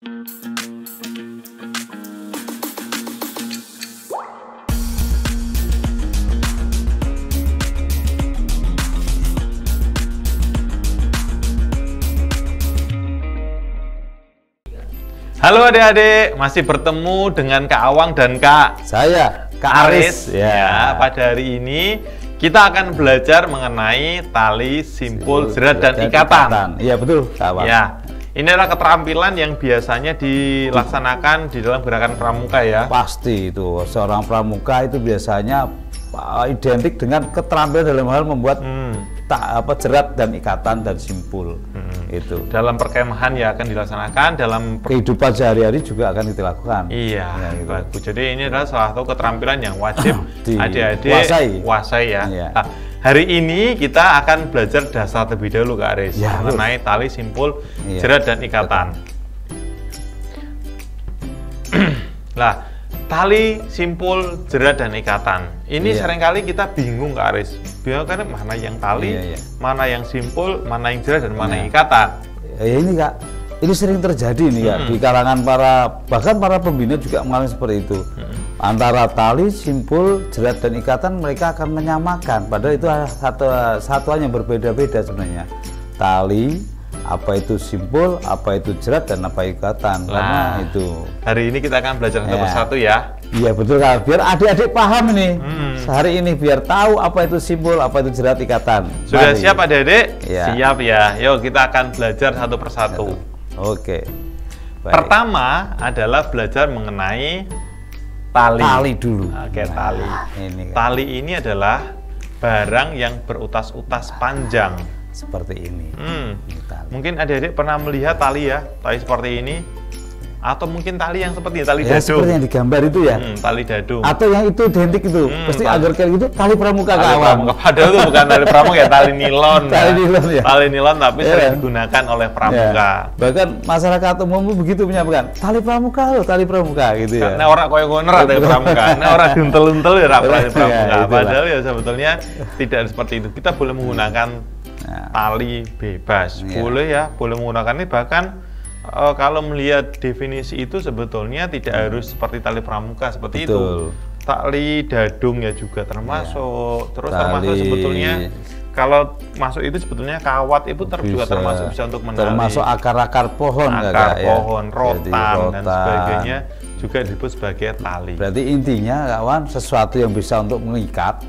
Halo adik-adik, masih bertemu dengan Kak Awang dan Kak Aris. Ya, pada hari ini kita akan belajar mengenai tali, simpul, jerat, dan ikatan. Iya betul, Kak Awang. Ya, ini adalah keterampilan yang biasanya dilaksanakan di dalam gerakan pramuka ya. Pasti itu, seorang pramuka itu biasanya identik dengan keterampilan dalam hal membuat jerat dan ikatan dan simpul. Itu dalam perkemahan ya akan dilaksanakan, dalam kehidupan sehari-hari juga akan kita lakukan. Iya, ya, gitu. bagus. Jadi ini adalah salah satu keterampilan yang wajib adik-adik kuasai ya. Iya. Nah, hari ini kita akan belajar dasar terlebih dahulu Kak Aris ya, mengenai tali, simpul, jerat, dan ikatan. Lah, tali, simpul, jerat, dan ikatan. Ini seringkali kita bingung Kak Aris. Bingung kan mana yang tali, mana yang simpul, mana yang jerat, dan mana yang ikatan. Ya ini Kak, ini sering terjadi nih Kak, di kalangan bahkan para pembina juga mengalami seperti itu. Antara tali, simpul, jerat, dan ikatan mereka akan menyamakan. Padahal itu satuan yang berbeda-beda sebenarnya. Tali, apa itu simpul, apa itu jerat, dan apa ikatan. Karena itu. Hari ini kita akan belajar satu persatu ya. Iya betul Kak, biar adik-adik paham ini. Hari ini biar tahu apa itu simpul, apa itu jerat, ikatan. Sudah siap adik-adik? Ya. Siap ya. Yuk kita akan belajar satu persatu. Oke. Baik. Pertama adalah belajar mengenai tali. Tali dulu. Oke, tali. Tali ini adalah barang yang berutas-utas panjang. Seperti ini. Mungkin adik-adik pernah melihat tali ya, tali seperti ini, atau mungkin tali yang seperti tali dadung. Seperti yang digambar itu ya. Tali dadung. Atau yang itu identik itu, pasti agar kayak gitu tali pramuka Kak Awang. Padahal itu bukan tali pramuka ya, tali nilon. Tali nilon ya. Tali nilon tapi sering digunakan oleh pramuka. Bahkan masyarakat umum begitu menyampaikan, tali pramuka loh, tali pramuka gitu ya. Karena orang koyo ngono tali pramuka, karena orang diuntel-untel ya tali pramuka. Padahal ya sebetulnya tidak seperti itu. Kita boleh menggunakan tali bebas, boleh ya, boleh menggunakan ini. Bahkan kalau melihat definisi itu sebetulnya tidak harus seperti tali pramuka seperti itu. Tali dadung ya juga termasuk. Terus termasuk sebetulnya kalau masuk itu sebetulnya kawat itu juga termasuk bisa untuk menali. Termasuk akar-akar pohon, pohon, rotan dan sebagainya juga disebut sebagai tali. Berarti intinya kawan, sesuatu yang bisa untuk mengikat.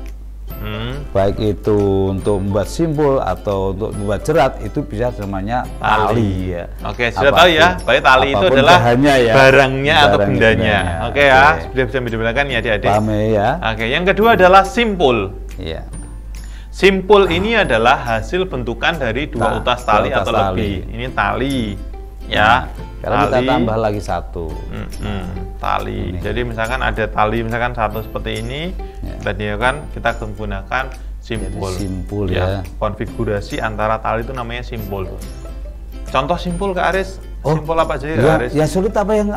Baik itu untuk membuat simpul atau untuk membuat jerat, itu bisa namanya tali ya. Oke, sudah tahu ya, baik tali itu adalah barangnya atau bendanya. Oke ya, sudah bisa dibedakan ya adik-adik. Paham ya. Oke, yang kedua adalah simpul. Iya. Simpul ini adalah hasil bentukan dari dua utas tali atau lebih. Ini tali ya. Kalau kita tambah lagi satu tali. Jadi misalkan ada tali misalkan satu seperti ini, tadi kan kita menggunakan simpul. Simpul ya. Konfigurasi antara tali itu namanya simpul. Contoh simpul Kak Aris. Simpul apa aja Kak Aris? Ya sulit apa yang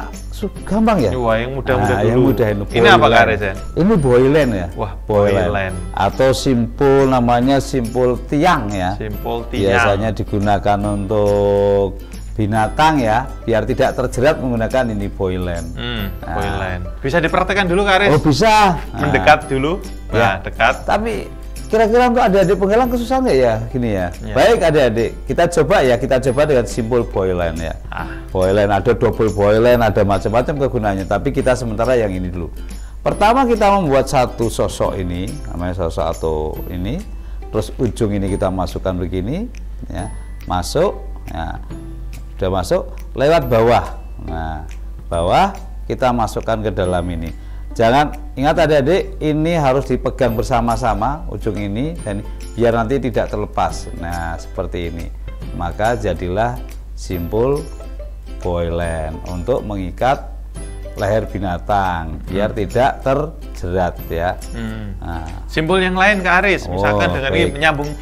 gampang ya? Wah, yang mudah-mudah dulu. Yang mudah ini apa Kak Aris ya? Ini boilen ya. Wah, boilen. Atau simpul namanya simpul tiang ya. Simpul tiang. Biasanya digunakan untuk binatang ya, biar tidak terjerat menggunakan ini boilen. Boilen. Bisa dipraktekkan dulu Kak Aris? Oh bisa. Mendekat dulu. Ya, dekat. Tapi kira-kira untuk adik-adik penggalang kesusahan nggak ya gini ya? Baik adik-adik, kita coba dengan simpul boilen ya. Boilen ada double boilen, ada macam-macam kegunaannya. Tapi kita sementara yang ini dulu. Pertama kita membuat satu sosok ini, namanya sosok atau ini. Terus ujung ini kita masukkan begini, ya, masuk. Ya. Sudah masuk lewat bawah. Nah, bawah kita masukkan ke dalam ini. Jangan ingat adik-adik, ini harus dipegang bersama-sama ujung ini dan biar nanti tidak terlepas. Nah, seperti ini. Maka jadilah simpul boilen untuk mengikat leher binatang biar tidak terjerat ya. Nah. Simpul yang lain Kak Aris, misalkan dengan ini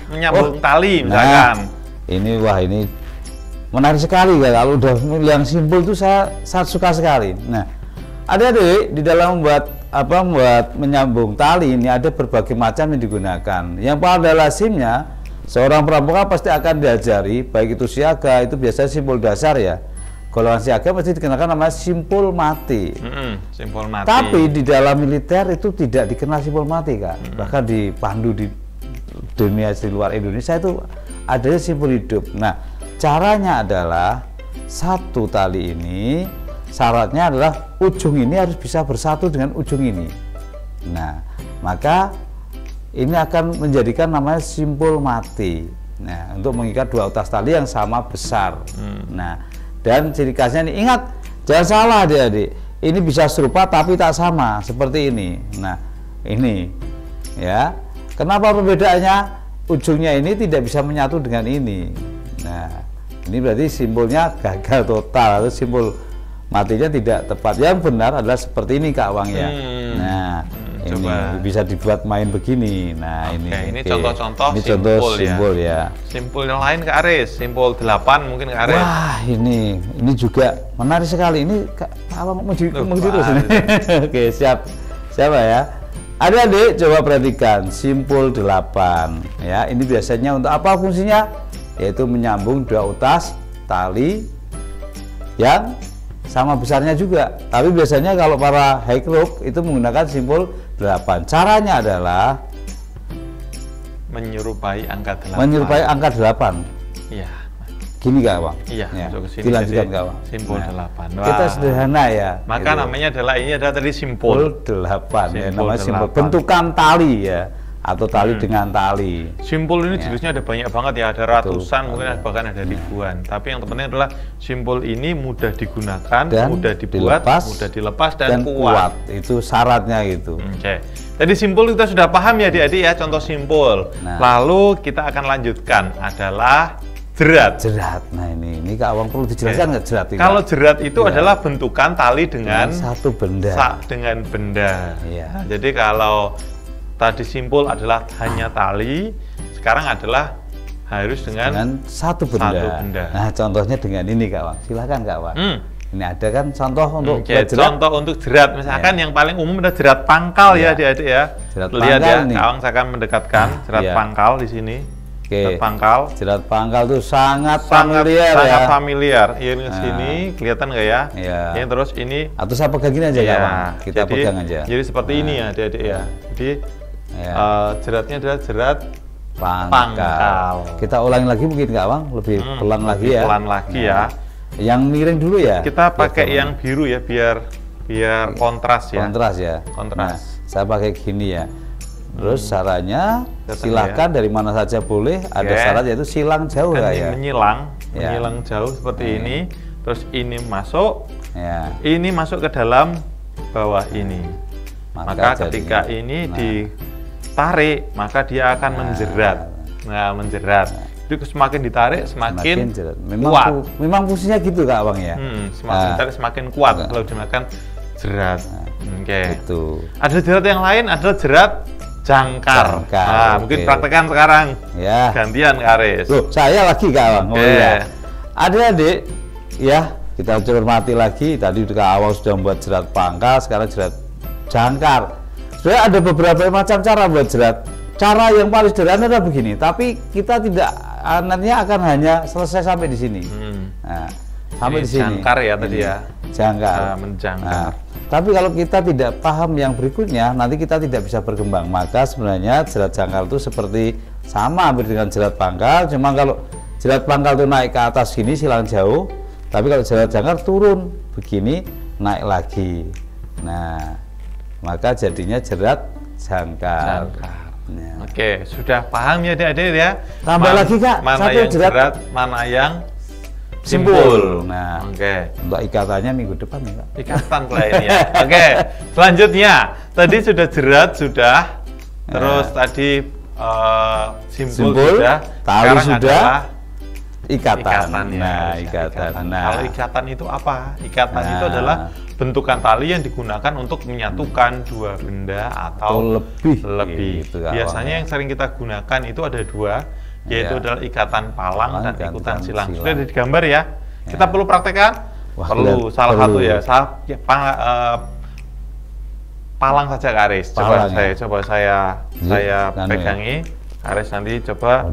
menyambung tali misalkan. Ini menarik sekali ya, kalau udah yang simpul itu saya suka sekali. Nah, adik-adik di dalam membuat menyambung tali ini ada berbagai macam yang digunakan. Yang pada lazimnya seorang pramuka pasti akan diajari, baik itu siaga itu biasanya simpul dasar ya. golongan siaga mesti dikenakan namanya simpul mati. Simpul mati. Tapi di dalam militer itu tidak dikenal simpul mati, Kak. Bahkan di pandu di dunia di luar Indonesia itu adanya simpul hidup. Nah, caranya adalah satu tali ini syaratnya adalah ujung ini harus bisa bersatu dengan ujung ini. Nah, maka ini akan menjadikan namanya simpul mati. Nah, untuk mengikat dua utas tali yang sama besar. Nah, dan ciri khasnya ini, ingat, jangan salah adik-adik. Ini bisa serupa tapi tak sama, seperti ini. Nah, ini, ya. Kenapa perbedaannya? Ujungnya ini tidak bisa menyatu dengan ini. Nah, ini berarti simbolnya gagal total atau simbol matinya tidak tepat. Yang benar adalah seperti ini, Kak Wang ya. Nah, ini bisa dibuat main begini. Nah, ini contoh-contoh simbol ya. Simpul yang lain Kak Aris, simpul 8 mungkin Kak Aris. Wah, ini juga menarik sekali. Ini Kak Wang mau terus ini. Oke, siap. Siapa ya? Adik-adik coba perhatikan simpul 8 ya. Ini biasanya untuk apa fungsinya? Yaitu menyambung dua utas tali yang sama besarnya juga. Tapi biasanya kalau para high rope itu menggunakan simpul 8. Caranya adalah menyerupai angka 8. Menyerupai angka 8. Iya. Gini Kak Wang. Iya, ya. kesini. Dilanjutkan Kak Wang. Simpul 8. Wah. Kita sederhana ya. Maka gitu. Namanya adalah ini adalah tadi simpul 8 ya, namanya simpul bentukan tali ya. Atau tali dengan tali. Simpul ini jenisnya ada banyak banget ya, ada ratusan, mungkin bahkan ada ribuan. Tapi yang terpenting adalah simpul ini mudah digunakan, dan mudah dibuat, mudah dilepas dan kuat. Itu syaratnya gitu. Oke. Tadi simpul kita sudah paham ya adik-adik ya, contoh simpul. Lalu kita akan lanjutkan adalah jerat. Jerat. Nah ini Kak Wang perlu dijelaskan nggak jerat itu? Kalau jerat itu adalah bentukan tali dengan satu benda. Dengan benda. Iya. Jadi kalau tadi simpul adalah hanya tali, sekarang adalah harus dengan satu benda. Nah, contohnya dengan ini Kak Wang. Silakan Kak Wang. Ini ada kan contoh untuk jerat. Contoh untuk jerat, misalkan yang paling umum ada jerat pangkal ya adik-adik ya. Lihat ya, Kak Wang saya akan mendekatkan jerat pangkal di sini. Jerat pangkal. Jerat pangkal itu sangat familiar ya. Sangat familiar. Ini sini kelihatan nggak ya? Ini terus ini. Atau saya pegang gini aja Kak Wang. Kita pegang aja. Jadi seperti ini ya adik-adik ya. Jadi jeratnya adalah jerat pangkal. Kita ulangi lagi mungkin Kak Wang, lebih pelan lagi ya. Pelan lagi ya. Yang miring dulu ya. Kita pakai yang biru ya biar kontras ya. Kontras ya. Kontras. Nah, saya pakai gini ya. Terus caranya silahkan dari mana saja boleh. Ada syarat yaitu silang jauh ya. Menyilang jauh seperti ini. Terus ini masuk. Ini masuk ke dalam bawah ini. Maka ketika ini ditarik, maka dia akan menjerat. Nah, menjerat. Jadi semakin ditarik semakin kuat. Memang fungsinya gitu Kak Wang ya. Semakin ditarik semakin kuat kalau dimakan jerat. Itu. Ada jerat yang lain, adalah jerat jangkar. Nah, mungkin praktekkan sekarang. Ya. Gantian Kak Aris. Loh, saya lagi Kak Wang. Adik-adik, ya kita cermati lagi. Tadi Kak Wang sudah membuat jerat pangkal, sekarang jerat jangkar. Sebenarnya ada beberapa macam cara buat jerat. Cara yang paling sederhana adalah begini, tapi kita tidak nantinya akan hanya selesai sampai di sini. Nah, sampai di sini. Jangkar ya tadi ya. Jangkar. Menjangkar. Tapi kalau kita tidak paham yang berikutnya, nanti kita tidak bisa berkembang. Maka sebenarnya jerat jangkar itu seperti sama hampir dengan jerat pangkal, cuma kalau jerat pangkal itu naik ke atas gini silang jauh, tapi kalau jerat jangkar turun begini naik lagi. Nah, maka jadinya jerat jangkar. Nah. Oke, sudah paham ya adik-adik ya? Tambah lagi Kak, mana yang jerat, mana yang simpul. Nah, untuk ikatannya minggu depan ya Kak. Ikatan lah ini ya. Oke, selanjutnya tadi sudah jerat sudah, terus tadi simpul sudah, tali sudah, ikatan. Nah, ikatan. Kalau ikatan itu apa? Ikatan itu adalah bentukan tali yang digunakan untuk menyatukan dua benda atau lebih. Gitu, biasanya yang sering kita gunakan itu ada dua, yaitu adalah ikatan palang dan ikutan silang. Sudah ada di gambar ya. Kita perlu praktekkan? Perlu. Salah satu ya. Palang saja Kak Aris. Coba saya pegangi. Kak Aris nanti coba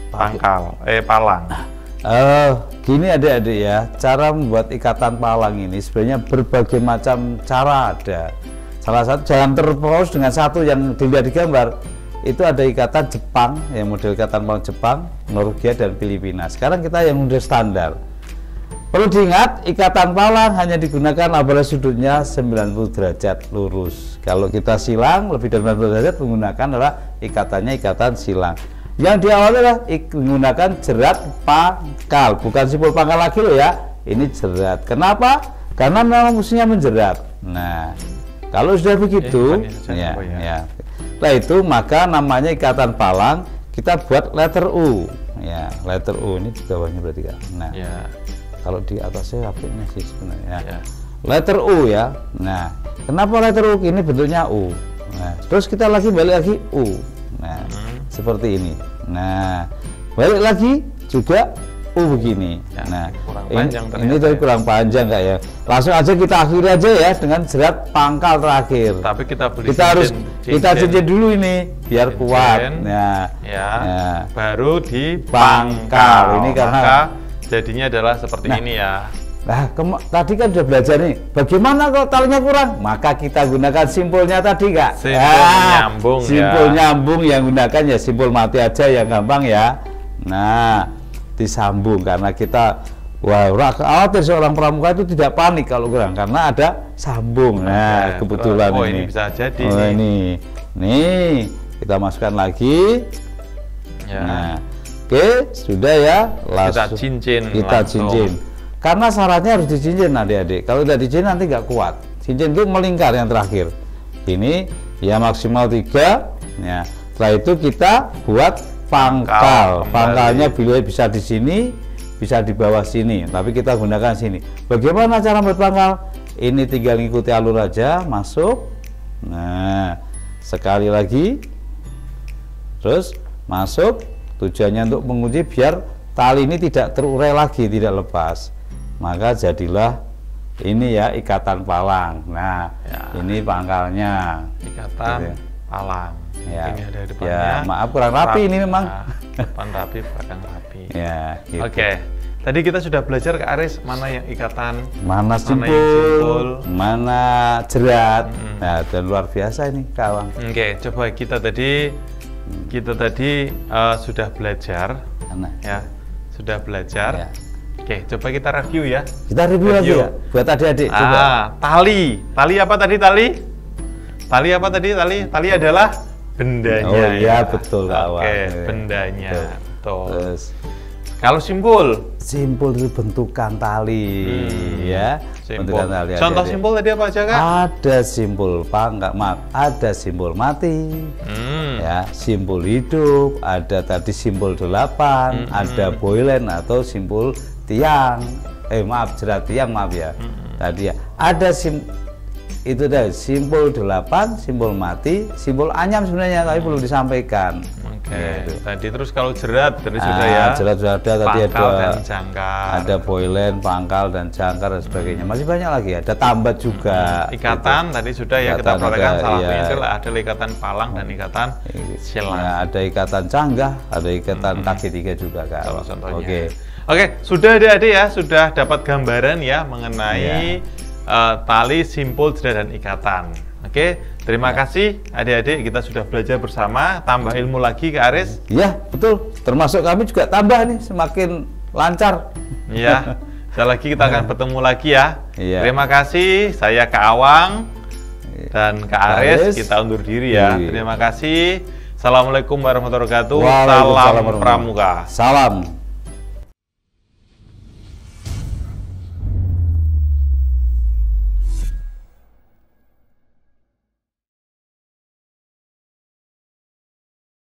pangkal, palang. Gini adik-adik ya, cara membuat ikatan palang ini sebenarnya berbagai macam cara ada. Salah satu, jangan terfokus dengan satu yang dilihat di gambar. Itu ada ikatan Jepang, yang model ikatan palang Jepang, Norwegia dan Filipina. Sekarang kita yang model standar. Perlu diingat, ikatan palang hanya digunakan apabila sudutnya 90 derajat lurus. Kalau kita silang lebih dari 90 derajat, menggunakan adalah ikatannya ikatan silang. Yang diawali adalah menggunakan jerat pangkal, bukan simpul pangkal lagi loh ya. Ini jerat. Kenapa? Karena memang musuhnya menjerat. Nah, kalau sudah begitu, ya. Setelah itu maka namanya ikatan palang, kita buat letter U. Ya, letter U ini di bawahnya berarti kan. Nah, ya. Kalau di atasnya rapidnya sih sebenarnya. Ya. Letter U ya. Nah, kenapa letter U ini bentuknya U? Nah, terus kita balik lagi U. Nah, seperti ini. Nah, balik lagi juga U begini. Ya, nah, ini dari kurang panjang nggak ya? Langsung aja kita akhiri aja ya dengan jerat pangkal terakhir. Tapi kita harus cincin dulu ini biar kuat. Nah, ya. Nah, baru di pangkal. Ini karena jadinya adalah seperti ini ya. Nah, tadi kan sudah belajar nih, bagaimana kalau talinya kurang? Maka kita gunakan simpulnya tadi, Kak. Simpul nyambung simpul nyambung yang gunakan ya simpul mati aja yang gampang ya. Nah, disambung karena kita khawatir seorang pramuka itu tidak panik kalau kurang karena ada sambung. Nah, kebetulan ini bisa jadi. Nih, kita masukkan lagi. Ya. Nah, oke, sudah ya. Langsung kita cincin. Karena syaratnya harus dicincin adik-adik. Kalau tidak dicincin nanti nggak kuat. Cincin itu melingkar yang terakhir. Ini ya maksimal 3. Ya. Setelah itu kita buat pangkal. Pangkalnya bisa di sini, bisa di bawah sini. Tapi kita gunakan sini. Bagaimana cara buat pangkal? Ini tinggal ngikuti alur aja, masuk. Nah, sekali lagi. Terus masuk. Tujuannya untuk mengunci biar tali ini tidak terurai lagi, tidak lepas. Maka jadilah ini ya ikatan palang. Nah, ya. Ini pangkalnya. Ikatan palang. Ya. Ini ada depannya. Ya, maaf kurang rapi ini memang. Depan rapi, belakang rapi. Ya. Gitu. Oke. Tadi kita sudah belajar ke Aris mana yang ikatan, mana simpul, mana jerat. Nah, dan luar biasa ini kawan. Oke, coba kita tadi sudah belajar. Ya, sudah belajar. Ya. Oke, coba kita review ya. Kita review lagi ya, buat adik-adik. Tali apa tadi tali? Tali apa tadi tali? Tali adalah bendanya. Oh iya, betul kawan. Oke, bendanya. Betul. Terus, kalau simpul? Simpul itu bentukan tali, ya. Bentukan tali. Contoh simpul tadi apa aja, Kak? Ada simpul ada simpul mati, ya, simpul hidup, ada tadi simpul 8, ada boilen atau simpul tiang, jerat tiang ya. Tadi ya, ada itu deh simpul 8, simpul mati, simpul anyam sebenarnya tapi perlu disampaikan. Oke. Tadi terus kalau jerat tadi sudah ya. Jerat sudah ada, tadi pangkal dan jangkar. Ada boilen, pangkal dan jangkar dan sebagainya. Masih banyak lagi, ada tambat juga. Ikatan tadi sudah ya kita perhatikan salah satunya itu ada ikatan palang dan ikatan silang. Ya, ada ikatan canggah, ada ikatan kaki 3 juga Kak. Salah contohnya. Oke, sudah adik-adik ya, sudah dapat gambaran ya mengenai tali, simpul, jerat dan ikatan. Oke, terima kasih adik-adik, kita sudah belajar bersama, tambah ilmu lagi ke Aris. Iya, betul. Termasuk kami juga tambah nih, semakin lancar. Iya, sekali lagi kita akan bertemu lagi ya. Iya. Terima kasih, saya Kak Awang dan Kak Aris, kita undur diri ya. Terima kasih. Assalamualaikum warahmatullahi wabarakatuh. Salam pramuka. Salam.